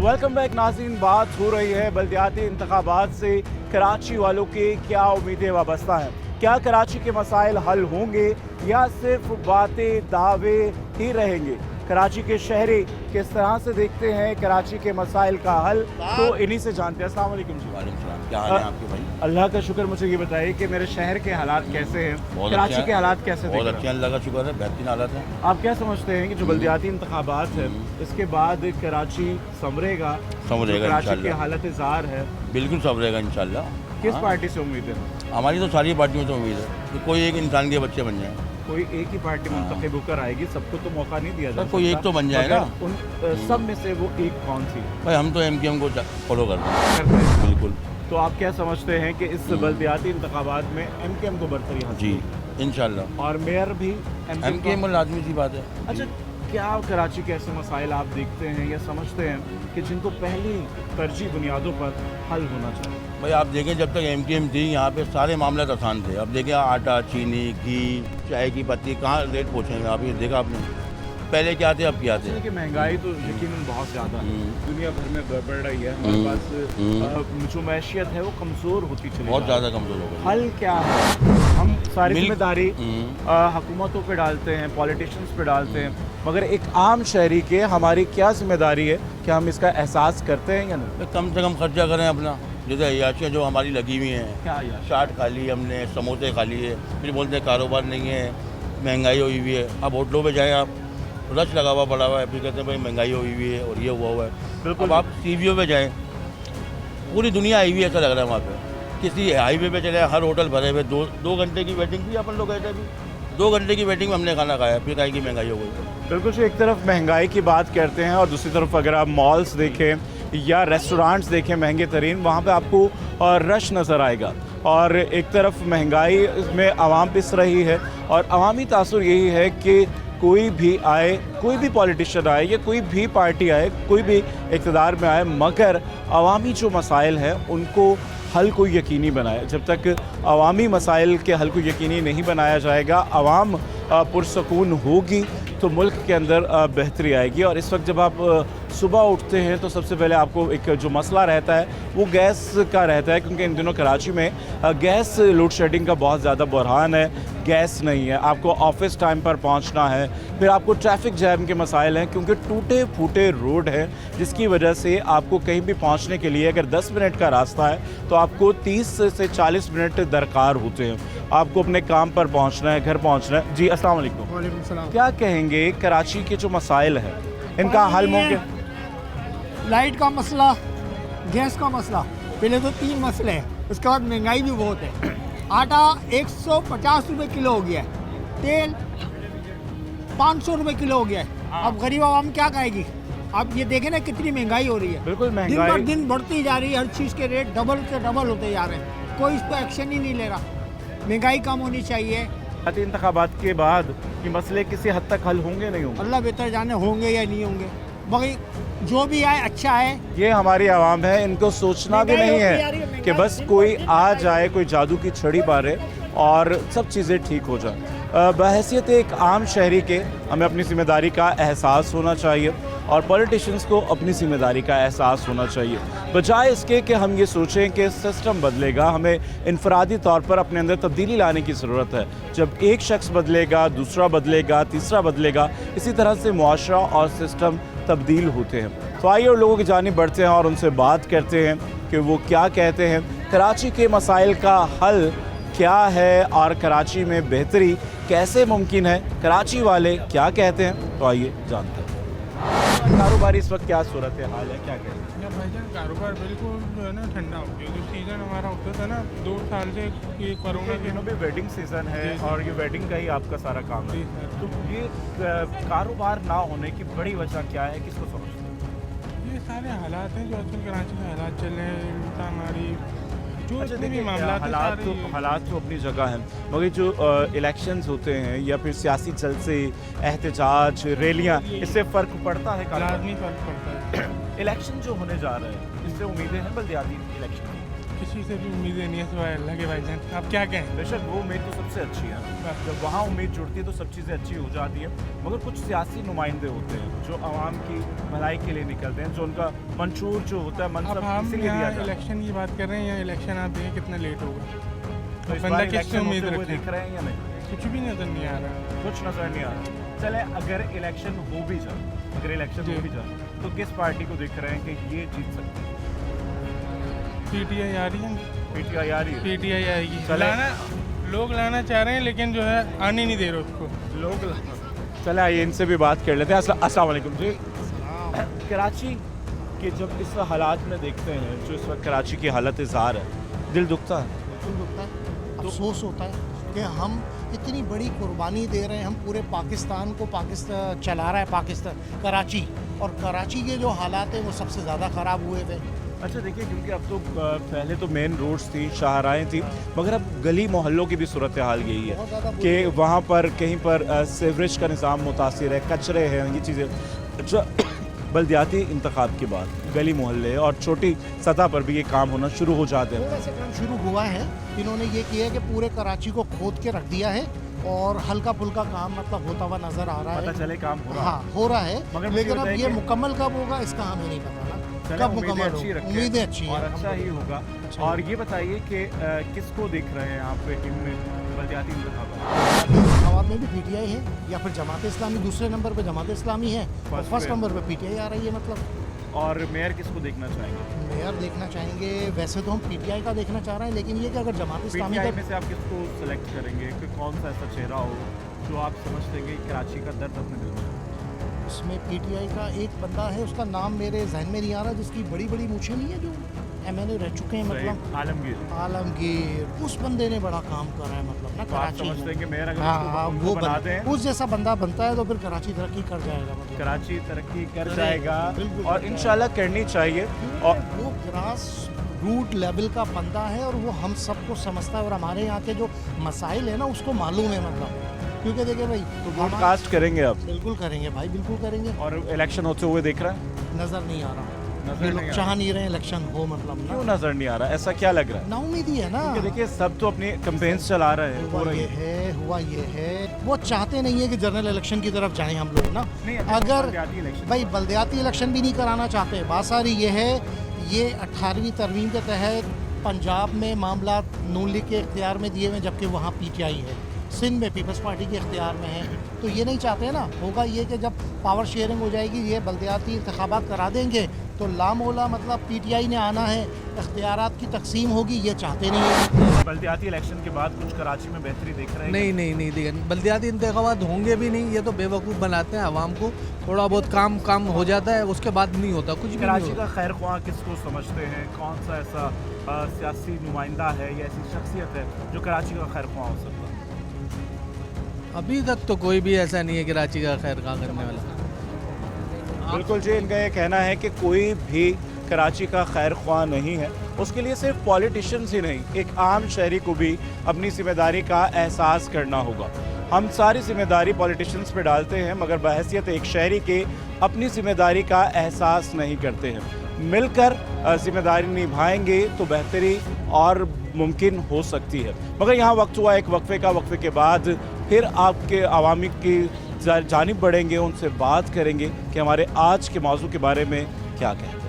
वेलकम बैक नाज़रीन। बात हो रही है बल्दियाती इंतखाबात से कराची वालों के क्या उम्मीदें वाबस्ता हैं। क्या कराची के मसाइल हल होंगे या सिर्फ बातें दावे ही रहेंगे? कराची के शहरी किस तरह से देखते हैं कराची के मसाइल का हल, तो इन्हीं से जानते हैं। अस्सलाम वालेकुम जी। वालेकुम सलाम, क्या हाल है आपके भाई? अल्लाह का शुक्र। मुझे ये बताइए कि मेरे शहर के हालात कैसे हैं, कराची के हालात कैसे? बहुत अच्छे, अल्लाह का शुक्र है, बेहतरीन हालात हैं। आप क्या समझते हैं कि जो बल्दियाती इंतखाबात है इसके बाद कराची संवरेगा? कराची की हालत ज़ार है। बिल्कुल संवरेगा इंशाल्लाह। किस पार्टी से उम्मीद है? हमारी तो सारी पार्टियों से उम्मीद है कि कोई एक इंसान के बच्चे बन जाए। कोई एक ही पार्टी मुंतखब होकर आएगी, सबको तो मौका नहीं दिया जाता। कोई एक तो बन जाए ना। उन सब में से वो एक कौन सी? भाई हम तो MKM को फॉलो करते हैं। बिल्कुल। तो आप क्या समझते हैं कि इस बल्दियाती इंतखाबात में MKM को बरतरी हासिल? जी इंशाल्लाह। और मेयर भी MKM लाजमी सी बात है। अच्छा, क्या कराची के ऐसे मसाइल आप देखते हैं या समझते हैं कि जिनको पहली तरजीह बुनियादों पर हल होना चाहिए? भाई आप देखें, जब तक MKM थी यहाँ पे सारे मामले आसान थे। अब देखें, आटा, चीनी, घी, चाय की पत्ती कहाँ रेट पहुँचेंगे? आप ये देखा आपने, पहले क्या थे अब क्या थे? कि महंगाई तो यकीनन बहुत ज़्यादा है, दुनिया भर में बढ़ रही है। हमारे पास जो मैशियत है वो कमज़ोर होती चली, बहुत ज़्यादा कमज़ोर हो गई। हल क्या है? हम सारी जिम्मेदारी हुकूमतों पे डालते हैं, पॉलिटिशियंस पे डालते हैं, मगर एक आम शहरी के हमारी क्या जिम्मेदारी है कि हम इसका एहसास करते हैं या नहीं? कम से कम खर्चा करें अपना। जैसे अयाशियाँ जो हमारी लगी हुई हैं, क्या चाट खा ली हमने, समोसे खा लिए, फिर बोलते हैं कारोबार नहीं है, महंगाई हुई हुई है। अब होटलों पे जाएं आप, रश लगा हुआ पड़ा हुआ है, फिर कहते हैं भाई महंगाई हुई हुई है और ये हुआ है। अब आप CBO पे जाएं, पूरी दुनिया आई हुई है, ऐसा लग रहा है वहाँ पे। किसी हाईवे पे चले, हर होटल भरे हुए, 2 घंटे की वेटिंग थी। अपन लोग गए थे अभी, 2 घंटे की वेटिंग में हमने खाना खाया, फिर कहीं की महंगाई हो गई। बिल्कुल से एक तरफ महंगाई की बात करते हैं और दूसरी तरफ अगर आप मॉल्स देखें या रेस्टोरेंट्स देखें महंगे तरीन, वहाँ पे आपको रश नज़र आएगा। और एक तरफ महंगाई में आवाम पिस रही है और अवामी तासुर यही है कि कोई भी आए, कोई भी पॉलिटिशियन आए या कोई भी पार्टी आए, कोई भी इक़्तिदार में आए, मगर अवामी जो मसाइल हैं उनको हल को यकीनी बनाए। जब तक अवामी मसाइल के हल को यकीनी नहीं बनाया जाएगा, अवाम पुरसकून होगी तो मुल्क के अंदर बेहतरी आएगी। और इस वक्त जब आप सुबह उठते हैं तो सबसे पहले आपको एक जो मसला रहता है वो गैस का रहता है, क्योंकि इन दिनों कराची में गैस लोड शेडिंग का बहुत ज़्यादा बुरहान है। गैस नहीं है, आपको ऑफिस टाइम पर पहुंचना है, फिर आपको ट्रैफिक जैम के मसाइल हैं क्योंकि टूटे फूटे रोड हैं, जिसकी वजह से आपको कहीं भी पहुंचने के लिए अगर 10 मिनट का रास्ता है तो आपको 30 से 40 मिनट दरकार होते हैं। आपको अपने काम पर पहुंचना है, घर पहुंचना है। जी अस्सलाम वालेकुम। वालेकुम सलाम। क्या कहेंगे कराची के जो मसाइल हैं इनका हल होंगे? लाइट का मसला, गैस का मसला, पहले तो 3 मसले हैं। उसके बाद महंगाई भी बहुत है। आटा 150 रुपये किलो हो गया है, तेल 500 रुपये किलो हो गया है। अब गरीब आवाम क्या खाएगी? आप ये देखें ना कितनी महंगाई हो रही है। बिल्कुल दिन महंगाई पर दिन बढ़ती जा रही है, हर चीज़ के रेट डबल से डबल होते जा रहे हैं। कोई इस पर एक्शन ही नहीं ले रहा। महंगाई कम होनी चाहिए। इंतखाबात के बाद ये मसले किसी हद तक हल होंगे नहीं होंगे? अल्लाह बेहतर जाने होंगे या नहीं होंगे, बाकी जो भी आए अच्छा है। ये हमारी आवाम है, इनको सोचना भी नहीं है कि बस कोई आ जाए, कोई जादू की छड़ी मारे और सब चीज़ें ठीक हो जाए। बहैसियत एक आम शहरी के हमें अपनी ज़िम्मेदारी का एहसास होना चाहिए और पॉलिटिशियंस को अपनी ज़िम्मेदारी का एहसास होना चाहिए, बजाय इसके कि हम ये सोचें कि सिस्टम बदलेगा। हमें इनफरादी तौर पर अपने अंदर तब्दीली लाने की ज़रूरत है। जब एक शख्स बदलेगा, दूसरा बदलेगा, तीसरा बदलेगा, इसी तरह से मुआशरा और सिस्टम तब्दील होते हैं। तो आइए और लोगों की जानिब बढ़ते हैं और उनसे बात करते हैं कि वो क्या कहते हैं, कराची के मसाइल का हल क्या है और कराची में बेहतरी कैसे मुमकिन है, कराची वाले क्या कहते हैं। तो आइए जानते हैं। कारोबारी इस वक्त क्या सूरत हाल है, क्या कहते हैं? भाईजान कारोबार बिल्कुल जो है ना ठंडा हो गया। जो सीज़न हमारा होता था ना 2 साल से, ये कोरोना के दिनों में वेडिंग सीज़न है और ये वेडिंग का ही आपका सारा काम है, तो ये कारोबार ना होने की बड़ी वजह क्या है, किसको समझते हैं? ये सारे हालात हैं जो आजकल कराची में हालात चल रहे हैं, लूटा मारी, जो जितने भी मामला हालात तो अपनी जगह हैं, मगर जो इलेक्शंस होते हैं या फिर सियासी जलसे, एहतजाज, रैलियाँ, इससे फ़र्क पड़ता है? लाजमी फ़र्क पड़ता है। इलेक्शन जो होने जा रहे हैं, इससे उम्मीदें हैं बल्दियाती इलेक्शन? किसी से भी उम्मीदें नहीं है सिवाय अल्लाह के भाईजान। आप क्या कहें? बेशक वो उम्मीद तो सबसे अच्छी है, जब वहाँ उम्मीद जुड़ती है तो सब चीज़ें अच्छी हो जाती है। मगर कुछ सियासी नुमाइंदे होते हैं जो आवाम की भलाई के लिए निकलते हैं, जो उनका मंशूर जो होता है मनसब इसीलिए दिया जाता है। इलेक्शन की बात कर रहे हैं या इलेक्शन आप देखें कितना लेट होगा, तो बंदा किससे उम्मीद देख रहे हैं या नहीं? कुछ भी नज़र नहीं आ रहा। कुछ नज़र नहीं आ रहा। चले अगर इलेक्शन हो भी जाए, तो किस पार्टी को देख रहे हैं कि ये जीत सकती है? पीटीआई आ रही है। पीटीआई आ रही है? पीटीआई आएगी। लोग लाना चाह रहे हैं लेकिन जो है आने नहीं दे रहे उसको लोग। चले आइए इनसे भी बात कर लेते हैं। अस्सलाम वालेकुम जी। कराची के जब इस हालात में देखते हैं, जो इस वक्त कराची की हालत ज़ार है, दिल दुखता है? बिल्कुल दुखता है, अफसोस होता है कि हम इतनी बड़ी कुर्बानी दे रहे हैं। हम पूरे पाकिस्तान को चला रहा है पाकिस्तान, कराची, और कराची के जो हालात हैं वो सबसे ज़्यादा ख़राब हुए थे। अच्छा देखिए, क्योंकि अब तो पहले तो मेन रोड्स थी, शाहराहें थी, मगर अब गली मोहल्लों की भी सूरत हाल यही है कि वहाँ पर कहीं पर सीवरेज का निज़ाम मुतासिर है, कचरे हैं, ये चीज़ें जो बल्दियाती इंतखाब के बाद गली मोहल्ले और छोटी सतह पर भी ये काम होना शुरू हो जाते हैं। ऐसे काम शुरू हुआ है, इन्होंने ये किया कि पूरे कराची को खोद के रख दिया है और हल्का फुल्का काम मतलब होता हुआ नज़र आ रहा है। पता चले काम हो रहा है। हाँ हो रहा है, लेकिन अब ये मुकम्मल कब होगा इसका हमें नहीं पता ना, कब मुकम्मल होगा। उम्मीदें अच्छी हैं और अच्छा ही होगा। और ये बताइए कि किसको देख रहे हैं आप इनमें बल्दियाती इंतखाबात में भी पीटीआई है या फिर जमात इस्लामी, दूसरे नंबर पे जमात इस्लामी है और फर्स्ट नंबर पे पीटीआई आ रही है मतलब। और मेयर किसको देखना चाहेंगे? मेयर देखना चाहेंगे, वैसे तो हम पीटीआई का देखना चाह रहे हैं, लेकिन ये कि अगर जमात इस्लामी में से आप किसको सेलेक्ट करेंगे कि कौन सा ऐसा चेहरा हो जो आप समझते हैं कि कराची का दर्द अपने दिल में? उसमें पीटीआई का एक बंदा है, उसका नाम मेरे जहन में नहीं आ रहा, जिसकी बड़ी बड़ी मूछें नहीं है, जो एमएलए रह चुके हैं, मतलब आलमगीर। उस बंदे ने बड़ा काम करा है मतलब ना कराची में। हाँ, वो उस जैसा बंदा बनता है तो फिर कराची तरक्की कर जाएगा, मतलब कराची तरक्की कर जाएगा और इंशाल्लाह करनी चाहिए। और वो ग्रास रूट लेवल का बंदा है और वो हम सबको समझता है और हमारे यहाँ के जो मसाइल है ना उसको मालूम है, मतलब क्योंकि देखिए भाई, तो वोट कास्ट करेंगे आप? बिल्कुल करेंगे भाई, बिल्कुल करेंगे। और इलेक्शन होते हुए देख रहा है? नज़र नहीं आ रहा। नजर ये नहीं लोग आ चाह नहीं रहे इलेक्शन हो, मतलब क्यों नजर नहीं आ रहा? ऐसा क्या लग रहा है? नाउमीदी है ना। क्योंकि देखिए सब तो अपनी कैंपेन्स चला रहे हैं, हो रही है। हुआ ये है, वो चाहते नहीं है कि जनरल इलेक्शन की तरफ जाएं हम लोग ना। अगर भाई बल्दियाती इलेक्शन भी नहीं कराना चाहते, बात सारी ये है, ये 18वीं तरमीम के तहत पंजाब में मामला नून लीग के इख्तियार में दिए हुए, जबकि वहाँ PTI है, सिंध में पीपल्स पार्टी के इख्तियार में है। तो ये नहीं चाहते ना। होगा ये कि जब पावर शेयरिंग हो जाएगी, ये बल्दियाती इंतखाबात करा देंगे, तो लामोला मतलब PTI ने आना है, इख्तियारात की तकसीम होगी, ये चाहते नहीं है। बल्दियाती इलेक्शन के बाद कुछ कराची में बेहतरी देख रहे हैं? नहीं देख, बल्दियाती इंतखाबात होंगे भी नहीं, ये तो बेवकूफ़ बनाते हैं आवाम को। थोड़ा बहुत काम हो जाता है, उसके बाद नहीं होता कुछ भी। कराची का खैर ख्वाह किसको समझते हैं? कौन सा ऐसा सियासी नुमाइंदा है या ऐसी शख्सियत है जो कराची का खैर ख्वाह हो सकता है? अभी तक तो कोई भी ऐसा नहीं है कराची का खैर ख्वाह करने वाला। बिल्कुल जी, इनका ये कहना है कि कोई भी कराची का खैर ख्वाह नहीं है। उसके लिए सिर्फ पॉलिटिशियंस ही नहीं, एक आम शहरी को भी अपनी जिम्मेदारी का एहसास करना होगा। हम सारी जिम्मेदारी पॉलिटिशियंस पे डालते हैं, मगर बहैसियत एक शहरी के अपनी जिम्मेदारी का एहसास नहीं करते हैं। मिलकर जिम्मेदारी निभाएंगे तो बेहतरी और मुमकिन हो सकती है। मगर यहाँ वक्त हुआ एक वक्फे का, वक्फे के बाद फिर आपके अवामी की जानिब बढ़ेंगे, उनसे बात करेंगे कि हमारे आज के मौजू के बारे में क्या कहते हैं।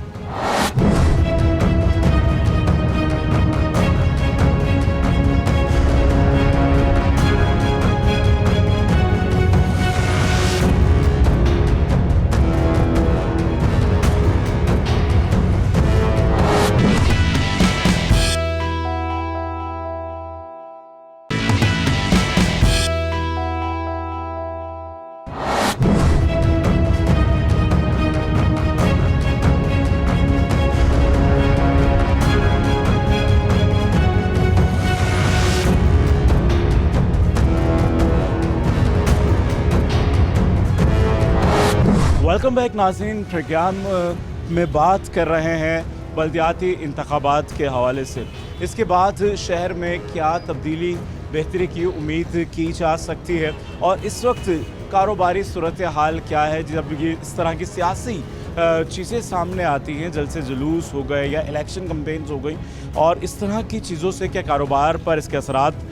वेलकम बैक नाज़रीन। प्रोग्राम में बात कर रहे हैं बल्दियाती इंतखाबात के हवाले से। इसके बाद शहर में क्या तब्दीली बेहतरी की उम्मीद की जा सकती है और इस वक्त कारोबारी सूरत हाल क्या है जब ये इस तरह की सियासी चीज़ें सामने आती हैं, जलसे जुलूस हो गए या इलेक्शन कैंपेन्स हो गई, और इस तरह की चीज़ों से क्या कारोबार पर इसके असरात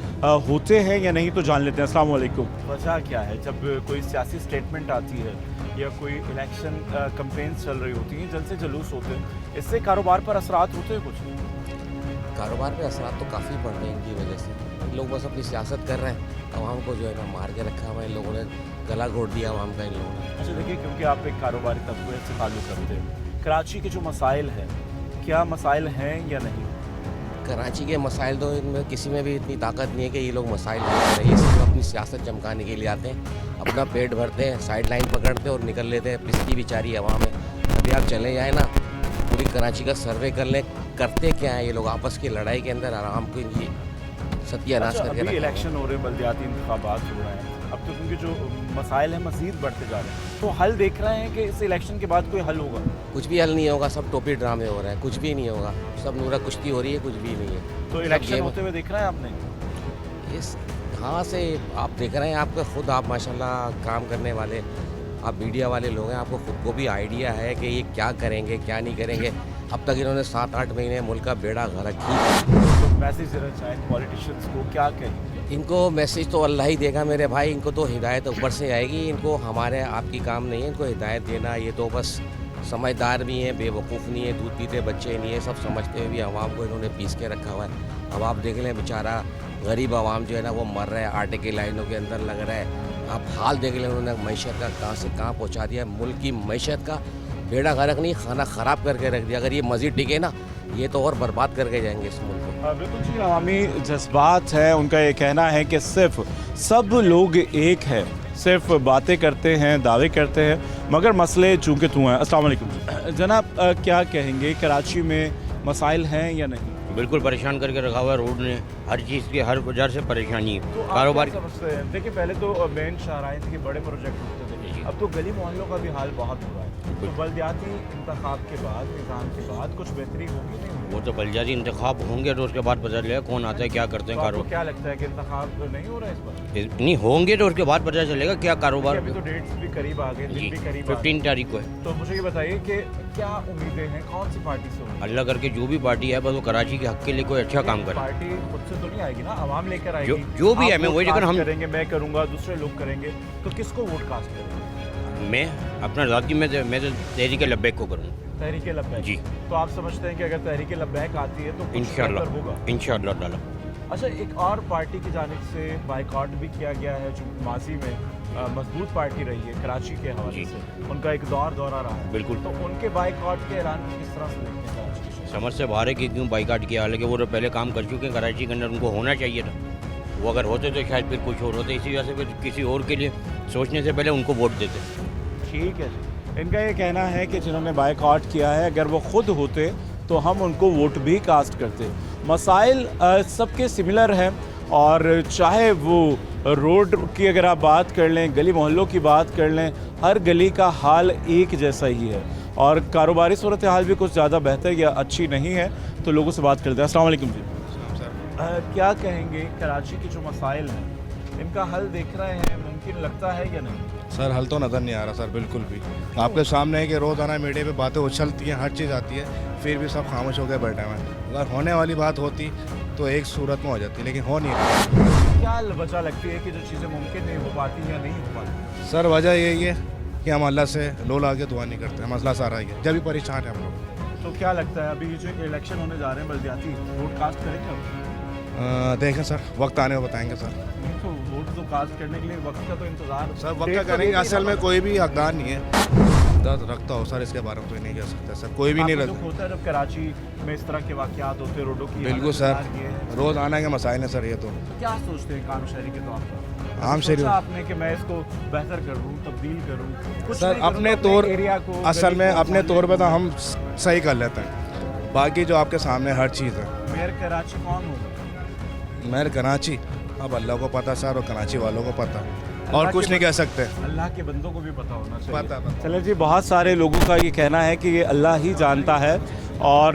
होते हैं या नहीं, तो जान लेते हैं। अस्सलाम वालेकुम। वजह क्या है जब कोई सियासी स्टेटमेंट आती है या कोई इलेक्शन कैंपेन्स चल रही होती हैं, जलसे जुलूस होते हैं, इससे कारोबार पर असरात होते हैं? कुछ कारोबार पे असरात तो काफ़ी पड़ रहे हैं इनकी वजह से। लोग बस अपनी सियासत कर रहे हैं, आवाम को जो है ना मार के रखा हुआ है इन लोगों ने, गला घोट दिया आवाम का इन लोगों ने। अच्छा देखिए, क्योंकि आप एक कारोबारी तबके से ताल्लुक़ रखते हैं, कराची के जो मसाइल हैं, क्या मसाइल हैं या नहीं? कराची के मसाइल तो इनमें किसी में भी इतनी ताकत नहीं है कि ये लोग मसाइल हल करें। ये सिर्फ अपनी सियासत चमकाने के लिए आते हैं, अपना पेट भरते हैं, साइड लाइन पकड़ते हैं और निकल लेते हैं। पिसती बेचारी आवाम है। अभी आप चले जाए ना, पूरी कराची का सर्वे कर लें, करते क्या है ये लोग आपस की लड़ाई के अंदर आराम को इनकी सत्यानाश करके अभी इलेक्शन हो रहे हैं, बल्दियाती इंतखाबात हो रहे हैं, अब तो क्योंकि जो मसाइल हैं मज़ीद बढ़ते जा रहे हैं, तो हल देख रहे हैं कि इस इलेक्शन के बाद कोई हल होगा? कुछ भी हल नहीं होगा, सब टोपी ड्रामे हो रहे हैं, कुछ भी नहीं होगा, सब नूरा कुश्ती हो रही है, कुछ भी नहीं है। तो इलेक्शन होते हुए देख रहे हैं आपने? इस कहाँ से आप देख रहे हैं? आपको खुद, आप माशाल्लाह काम करने वाले, आप मीडिया वाले लोग हैं, आपको खुद को भी आइडिया है कि ये क्या करेंगे क्या नहीं करेंगे। अब तक इन्होंने 7-8 महीने मुल्क का बेड़ा गर्क किया। तो मैसेज देना चाहें पॉलिटिशियंस को, क्या कहें? इनको मैसेज तो अल्लाह ही देगा मेरे भाई, इनको तो हिदायत ऊपर से आएगी, इनको हमारे आपकी काम नहीं है इनको हिदायत देना। ये तो बस समझदार भी हैं, बेवकूफ़ नहीं है, दूध पीते बच्चे नहीं है, सब समझते हुए भी आवाम को इन्होंने पीस के रखा हुआ है। अब आप देख लें, बेचारा गरीब आवाम जो है ना वो मर रहा है, आटे की लाइनों के अंदर लग रहा है। आप हाल देख लें, उन्होंने मैशत का कहाँ से कहाँ पहुँचा दिया, मुल्क की मैशत का बेड़ा गर्क नहीं, खाना ख़राब करके रख दिया। अगर ये मज़ीद टिके ना, ये तो और बर्बाद करके जाएंगे इस मुल्क को। बिल्कुल जी, अवामी जज्बात है, उनका ये कहना है कि सिर्फ सब लोग एक है, सिर्फ बातें करते हैं, दावे करते हैं, मगर मसले चूँकि तू हैं। अस्सलाम वालेकुम जनाब, क्या कहेंगे, कराची में मसाइल हैं या नहीं? बिल्कुल परेशान करके रखा हुआ है रोड ने, हर चीज़ की हर वजह से परेशानी है। तो कारोबार समझते हैं, देखिए पहले तो मेन शाहराइन थी, बड़े प्रोजेक्ट होते थे, अब तो गली मोहल्लों का भी हाल बहुत बुरा है। तो बल्दियाती इंतखाब के बाद, निज़ाम के बाद कुछ बेहतरी होगी नहीं? वो तो बल्दियाती इंतखाब होंगे तो उसके बाद पता चलेगा कौन आता है, क्या करते हैं कारोबार। क्या लगता है कि इंतखाब नहीं हो रहा है इस बार? नहीं होंगे तो उसके बाद पता चलेगा क्या कारोबार। अभी तो डेट्स भी करीब आ गए, दिन भी करीब 15 तारीख को है। तो मुझे ये बताइए कि क्या उम्मीदें हैं, कौन सी पार्टी से उम्मीदें? अल्लाह करके जो भी पार्टी है बस वो कराची के हक के लिए कोई अच्छा काम करे। पार्टी खुद से तो नहीं आएगी ना, आवाम लेकर आएगी। जो भी है, मैं आप वही वोट लेकर हम कास्ट करेंगे, मैं करूंगा, दूसरे लोग करेंगे, तो किसको वोट कास्ट करेंगे? मैं अपना ज़ाती में तो तहरीक लब्बैक को करूँगा। तहरीक लब्बैक जी। तो आप समझते हैं कि अगर तहरीक लब्बैक आती है तो कुछ बेहतर होगा? इंशाअल्लाह ताला। अच्छा, एक और पार्टी की जानिब से बाइकआउट भी किया गया है जो माजी में मजबूत पार्टी रही है कराची के हवाले से, उनका एक दौरा रहा है। बिल्कुल। तो उनके बाइकआउट के ऐलान को किस तरह से देखते हैं कराची के? समझ से बाहर है कि क्यों बाइकाट किया, हालांकि वो तो पहले काम कर चुके हैं कराची के अंदर, उनको होना चाहिए था। वो अगर होते तो शायद फिर कुछ और होते, इसी वजह से फिर किसी और के लिए सोचने से पहले उनको वोट देते। ठीक है जी। इनका ये कहना है कि जिन्होंने बाइकआउट किया है अगर वो खुद होते तो हम उनको वोट भी कास्ट करते। मसाइल सबके सिमिलर हैं, और चाहे वो रोड की अगर आप बात कर लें, गली मोहल्लों की बात कर लें, हर गली का हाल एक जैसा ही है, और कारोबारी सूरत हाल भी कुछ ज़्यादा बेहतर या अच्छी नहीं है। तो लोगों से बात करते हैं। अस्सलाम वालेकुम जी। क्या कहेंगे, कराची के जो मसाइल हैं इनका हल देख रहे हैं, मुमकिन लगता है या नहीं? सर हल तो नज़र नहीं आ रहा सर, बिल्कुल भी। आपके सामने है कि रोज़ाना मीडिया पे बातें उछलती हैं, हर चीज़ आती है, फिर भी सब खामोश होकर बैठे हुए हैं। अगर होने वाली बात होती तो एक सूरत में हो जाती, लेकिन हो नहीं रही। क्या वजह लगती है कि जो चीज़ें मुमकिन नहीं हो पाती या नहीं हो पाती? सर वजह यही है कि हम अल्लाह से लो लाके दुआ नहीं करते, मसला सारा ही है, जब भी परेशान है हम लोग। तो क्या लगता है अभी जो इलेक्शन होने जा रहे हैं बल्दियाती, वोट कास्ट करेंगे? देखें सर, वक्त आने को बताएंगे सर। नहीं तो वोट तो कास्ट करने के लिए वक्त का तो इंतजार सर वक्त का करेंगे, असल में कोई भी हकदार नहीं है दर्द रखता हो सर, इसके बारे में तो नहीं कह सकता सर, कोई भी नहीं रखता। होता है जब कराची में इस तरह के वाक़यात होते हैं, रोडों की बिल्कुल सर, रोज़ आना के मसाइल है सर ये तो। क्या सोचते हैं आम शहरी के तौर पर? आम शहरी आपने कि मैं इसको बेहतर करूँ, तब्दील करूँ सर अपने तौर, असल में अपने तौर पर तो हम सही कर लेते हैं, बाकी जो आपके सामने हर चीज़ है। मेयर कराची कौन होगा? मेयर कराची अब अल्लाह को पता सर, और कराची वालों को पता, और कुछ नहीं कह सकते। अल्लाह के बंदों को भी पता होना चाहिए। पता। चले जी, बहुत सारे लोगों का ये कहना है कि ये अल्लाह ही जानता है, और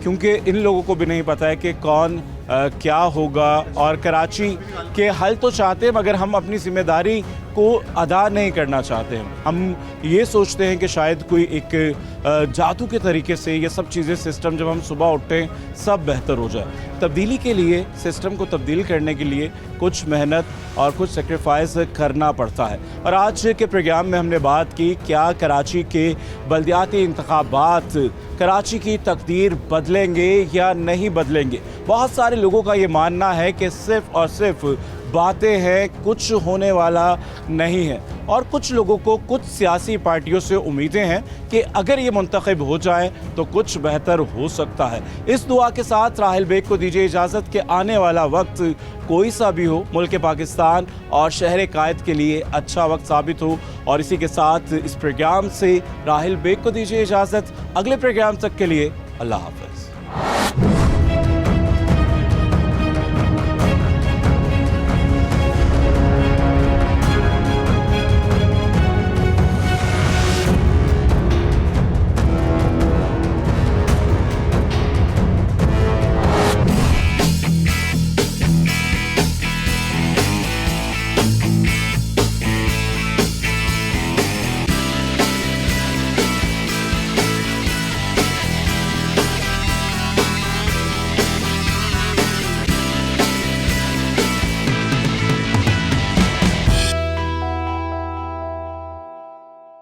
क्योंकि इन लोगों को भी नहीं पता है कि कौन क्या होगा, और कराची के हल तो चाहते हैं मगर हम अपनी जिम्मेदारी को अदा नहीं करना चाहते हैं। हम ये सोचते हैं कि शायद कोई एक जादू के तरीके से ये सब चीज़ें, सिस्टम जब हम सुबह उठें सब बेहतर हो जाए। तब्दीली के लिए, सिस्टम को तब्दील करने के लिए कुछ मेहनत और कुछ सेक्रीफाइस करना पड़ता है। और आज के प्रोग्राम में हमने बात की क्या कराची के बल्दियाती इंतखाबात कराची की तकदीर बदलेंगे या नहीं बदलेंगे। बहुत सारे लोगों का ये मानना है कि सिर्फ़ और सिर्फ बातें हैं, कुछ होने वाला नहीं है, और कुछ लोगों को कुछ सियासी पार्टियों से उम्मीदें हैं कि अगर ये मुंतखब हो जाए तो कुछ बेहतर हो सकता है। इस दुआ के साथ राहिल बेग को दीजिए इजाज़त कि आने वाला वक्त कोई सा भी हो, मुल्क पाकिस्तान और शहर कायद के लिए अच्छा वक्त साबित हो। और इसी के साथ इस प्रोग्राम से राहिल बेग को दीजिए इजाज़त। अगले प्रोग्राम तक के लिए अल्लाह हाफ़िज़।